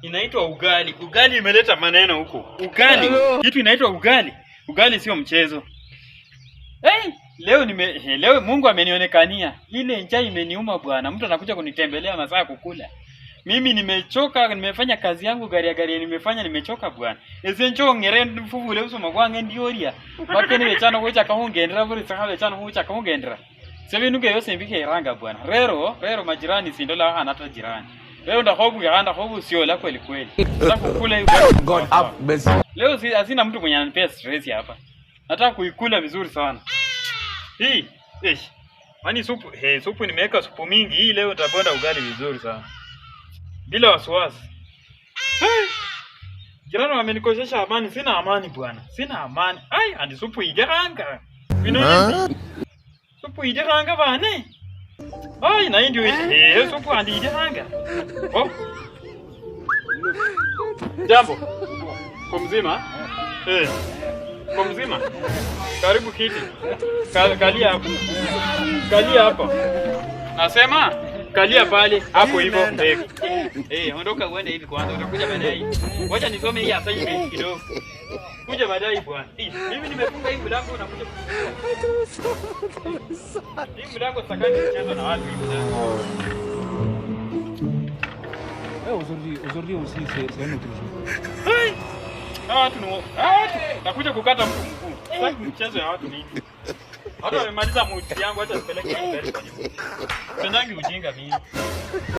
Inaitwa ugali. Ugali imeleta maneno huko. Ugali. Kitu inaitwa ugali. Ugali sio mchezo. Leo Mungu amenionekania. Ile njaa imeniuma bwana. Mtu anakuja kunitembelea masaa kukula. Mimi nimechoka, nimefanya kazi yangu gari nimefanya nimechoka bwana. Esencho ngere mfuvu leo soma kwange ndioria. Bakene bechano kucha kahungendera buri saka bechano kucha kahungendera. Sebi nuke yose mbike iranga bwana. Rero majirani sindola anata jirani. Leo ndahobu sio la kweli kweli. Nataka kukula hiyo God up best. Leo hazina mtu mwenye ananipea stress hapa. Nataka kuikula vizuri sana. Hii, Mani supu nimeweka supu mingi. Hii leo nitabonda ugali vizuri sana. Bila wasiwasi. Jirani wamenikosesha amani, sina amani bwana. Sina amani. Andi supu ijaranga. Minoni. Supu ijaranga bane. Na hii ndio supu andi ijaranga. Jambo. Kwa mzima? Kwa mzima? Karibu kiti. Kalia hapo. Kalia hapo. Nasema kalia pale hapo hivyo mbele. Ondoka uende hivi kwanza, utakuja baadaye. Wacha nisome hii assignment kidogo. Kuja baadaye bwana. Mimi nimefunga hii mlango na kuja. Hii mlango sakani mchezo na watu hivi sasa. Aujourd'hui aussi c'est un autre jour. Nakuja kukata mtu mkuu. Sasa mchezo ya watu nini? Hata wamemaliza muti yangu, acha nipeleke mbele kwa nyumba. Pendangi ujinga mimi.